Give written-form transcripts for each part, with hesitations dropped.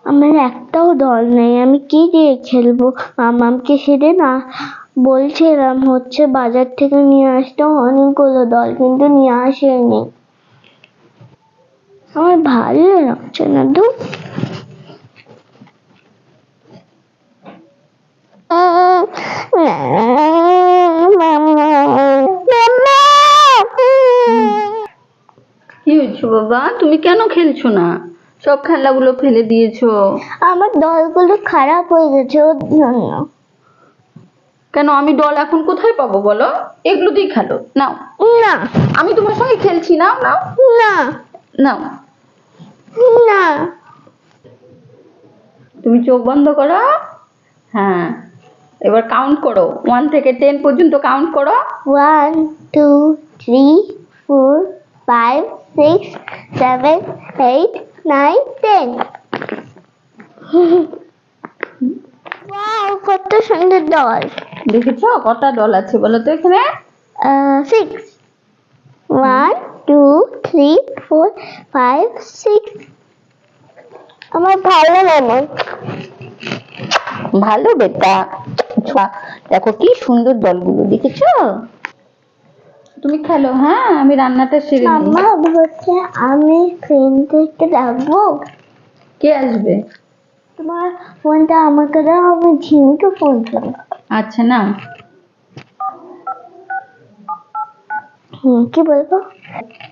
আমার একটাও দল নেই, আমি কি দিয়ে খেলবো? মামামকে সেদিন বলছিলাম হচ্ছে বাজার থেকে নিয়ে আসতে অনেকগুলো দল, কিন্তু নিয়ে আসেনি। আমার ভালো লাগছে না। কি হয়েছে বাবা, তুমি কেন খেলছো না? সব খেলাগুলো ফেলে দিয়েছো। আমার দলগুলো খারাপ হয়ে গেছে ওর জন্য। কেন, আমি ডল এখন কোথায় পাবো বলো? এগুলো দিয়ে খেলো, নাও। না আমি তোমার সঙ্গে খেলছি, নাও নাও না নাও। না, তুমি চোখ বন্ধ করো। হ্যাঁ, এবার কাউন্ট করো, 1 থেকে 10 পর্যন্ত কাউন্ট করো। 1 2 3 4 5 6 7 8 9 10। ওয়াও, কত সুন্দর দল। দেখেছো কটা ডল আছে বলো তো এখানে? 6 1 2 3 4 5 6। আমার ভালো লাগে। ভালো বেটা। দেখো কি সুন্দর দলগুলো, দেখেছো? তুমি খেলো, হ্যাঁ আমি রান্নাটা সেরে নিই। মামা হচ্ছে আমি ফ্রেন্ডদেরকে ডাকবো। কে আসবে? তোমার ফোনটা আমাকে দাও, আমি ঝিমিকে ফোন করি। আচ্ছা না। কি বলবো?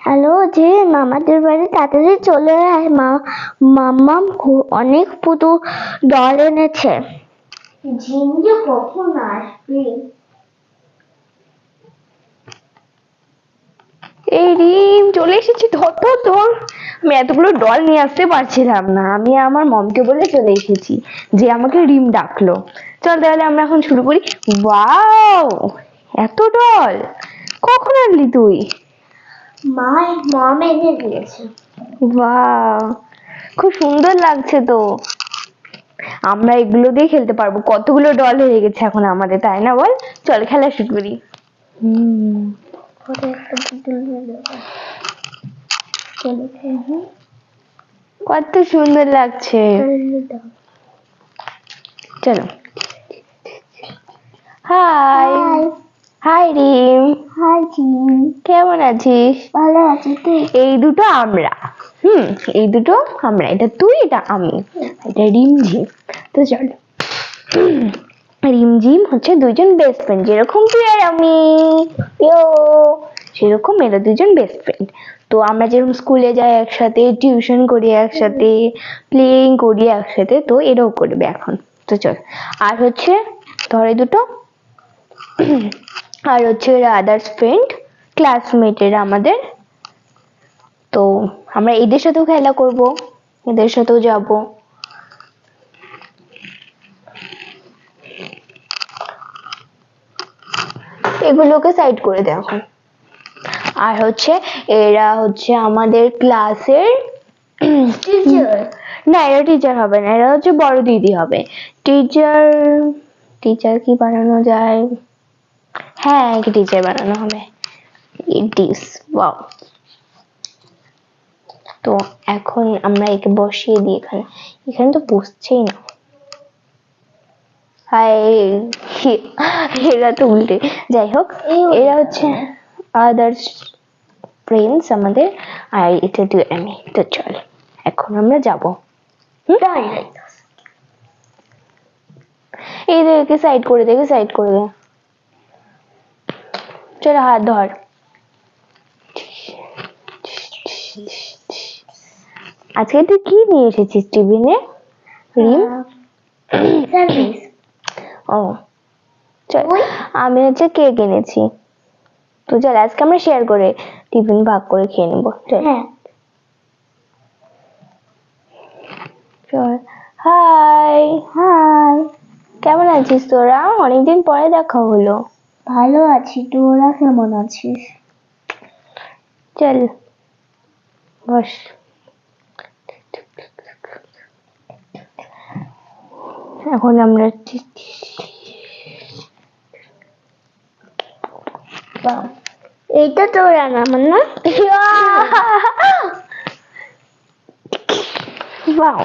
হ্যালো, যে মামাদের বাড়ি তাড়াতাড়ি চলে আয়, মামা অনেক পুতু দল এনেছে। ঝিমকে কখন আসবে? এই রিম, চলে এসেছি। ধর ধর ধর, আমি এতগুলো ডল নিয়ে আসতে পারছিলাম না, আমি আমার মমকে বলে চলে এসেছি যে আমাকে রিম ডাকলো। চল তাহলে আমরা এখন শুরু করি। ওয়াও, এত ডল কখন আনলি তুই? মম এনে দিয়েছে। ওয়াও, খুব সুন্দর লাগছে তো। আমরা এগুলো দিয়ে খেলতে পারবো। কতগুলো ডল হয়ে গেছে এখন আমাদের, তাই না বল? চল খেলা শুরু করি। কত সুন্দর লাগছে। চলো। হাই হাই রিম, হাই ঝিম, কেমন আছিস? ভালো আছি, তুই? এই দুটো আমরা, এই দুটো আমরা, এটা তুই এটা আমি, এটা রিমঝিম। তো চলো, রিমঝিম হচ্ছে দুইজন বেস্ট ফ্রেন্ড, যেরকম তুই আর আমি সেরকম এরা দুজন বেস্ট ফ্রেন্ড। তো আমরা যেরকম স্কুলে যাই একসাথে, টিউশন করি একসাথে, প্লেইং করি একসাথে, তো এরাও করবে এখন। তো চল, আর হচ্ছে ধর এই দুটো, আর হচ্ছে এরা আদার্স ফ্রেন্ড, ক্লাসমেট এরা আমাদের। তো আমরা এদের সাথেও খেলা করব, এদের সাথেও যাব। এগুলোকে সাইড করে দে এখন। আর হচ্ছে এরা হচ্ছে আমাদের ক্লাসের টিচার। না, এরা টিচার হবে না, এরা হচ্ছে বড় দিদি হবে। টিচার, টিচার কি বানানো যায়? হ্যাঁ, একে টিচার বানানো হবে। ওয়াও। তো এখন আমরা একে বসিয়ে দিই এখানে। এখানে তো বসছেই না। হাই, এরা তো উল্টে। যাই হোক, এরা হচ্ছে আদার্স ফ্রেন্ডস আমাদের, আর এটা তুই আমি। তো চল এখন আমরা যাবো। এদেরকে সাইড করে দে, সাইড করে দে। চল হাত ধর। আজকে তুই কি নিয়ে এসেছিস টিফিনে রিম? স্যান্ডউইচ। ও চল, আমি হচ্ছে কেক এনেছি। তো চল আজকে আমরা শেয়ার করে টিফিন ভাগ করে খেয়ে নেবো। চল। চল। হাই হাই, কেমন আছিস তোরা? অনেকদিন পরে দেখা হলো। ভালো আছি, তোরা কেমন আছিস? চল বস। এখন আমরা এইটা তোরা না, আমার না। বাহ,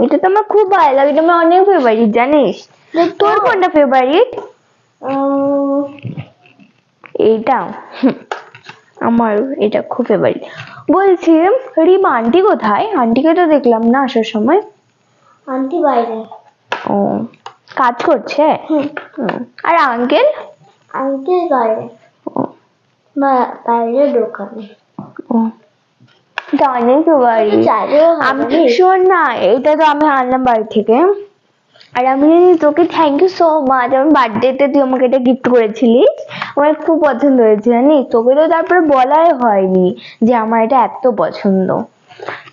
এটা তো আমার খুব ভালো লাগে, এটা আমার অনেক ফেভারিট জানিস। তোর কোনটা ফেভারিট? এইটা আমার এটা খুব ফেভারিট। বলছি রিমা আন্টি কোথায়? আন্টিকে তো দেখলাম না আসার সময়। আন্টি বাইরে। ও কাজ করছে? হুম। আর আঙ্কেল? আন্টি বাইরে, বাইরে দোকানে। ও এটা অনেক ফেভারিট। চাইলেও আমি শোন না, এটা তো আমি আনলাম বাড়ি থেকে। আর আমি তোকে থ্যাংক ইউ সো মাচ, আমার বার্থডেতে তুই আমাকে এটা গিফট করেছিলিস, আমার খুব পছন্দ হয়েছে জানিস। তোকে তো তারপরে বলাই হয়নি যে আমার এটা এত পছন্দ।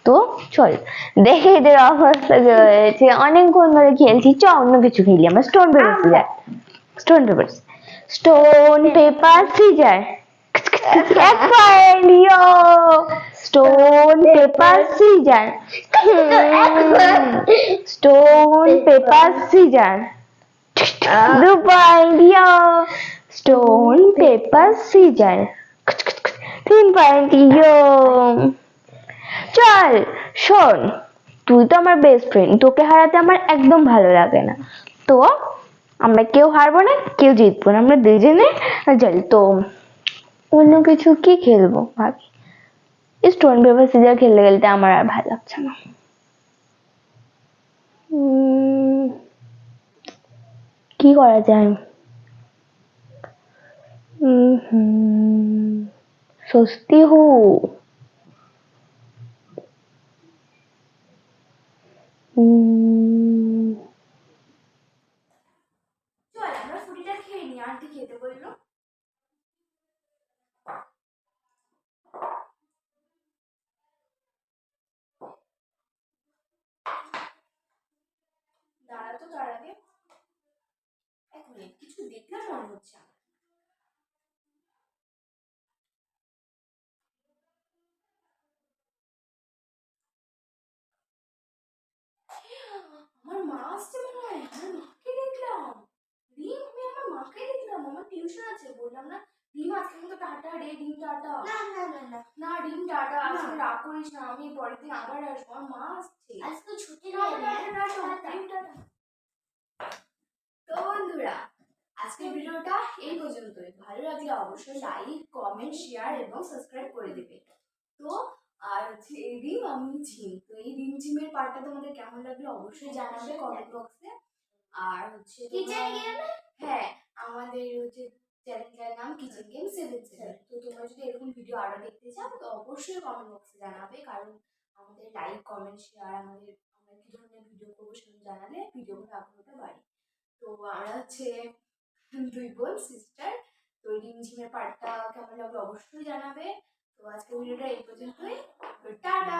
তো চল দেখে এদের অবস্থা কি হয়েছে, অনেকক্ষণ ধরে খেলছি, চ অন্য কিছু খেলি আমরা। Stone paper scissor, stone paper, stone paper scissor. এক point, yo. Stone paper scissor, stone paper scissor. 2 point, yo. Stone paper scissor, 3 point, yo. চল শোন, তুই তো আমার বেস্ট ফ্রেন্ড, তোকে হারাতে আমার একদম ভালো লাগে না। তো আমরা কেউ হারবো না, কেউ জিতবো না, আমরা দুজনে। চল তো অন্য কিছু কি খেলবো ভাবি। স্টোন পেপার সিজার খেলতে খেলতে আমার আর ভালো লাগছে না। কি করা যায়? सोचती हूँ। চল আমরা ফুটিটা খেয়ে নি, আন্টি খেতে বললো। দাঁড়া তো, তার আগে এক মিনিট, কিছু দেখলাম মনে হচ্ছে আমার। আমার মা আসছে মনে হয়, আমার মাকে দেখলাম। রিম, আমি আমার মাকে দেখলাম, আমার টিউশন আছে বললাম না। রিম আজকে মতো টাটা রে, রিম টাটা। না না না না না, রিম টাটা, আজকে রাগ করিস না, আমি পরের দিন আবার আসবো, আমার মা আসছে। আজকে ছুটি নেই, রিম টাটা। তো বন্ধুরা, আজকের ভিডিওটা এই পর্যন্তই। ভালো লাগলে অবশ্যই লাইক, কমেন্ট, শেয়ার এবং সাবস্ক্রাইব করে দিবে। তো আর হচ্ছে এই রিম, আমি ঝিম। তো এই রিম ঝিমের পার্টটা তোমাদের কেমন লাগলো অবশ্যই জানাবে কমেন্ট বক্সে। আর হচ্ছে হ্যাঁ, আমাদের হচ্ছে চ্যানেলটার নাম কিচেন গেম 77। তো তোমরা যদি এরকম ভিডিও আরো দেখতে চাও তো অবশ্যই কমেন্ট বক্সে জানাবে, কারণ আমাদের লাইক, কমেন্ট, শেয়ার, আমরা কি ধরনের ভিডিও করবো সেটা জানালে ভিডিওগুলো আগ্রহটা বাড়ে। তো আমরা হচ্ছে 2 বোন সিস্টার। তো রিমঝিমের পার্টটা কেমন লাগলো অবশ্যই জানাবে। তো আজকের ভিডিওটা এই পর্যন্তই। টাটা,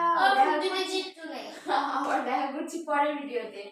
আবার দেখা করছি পরের ভিডিওতে।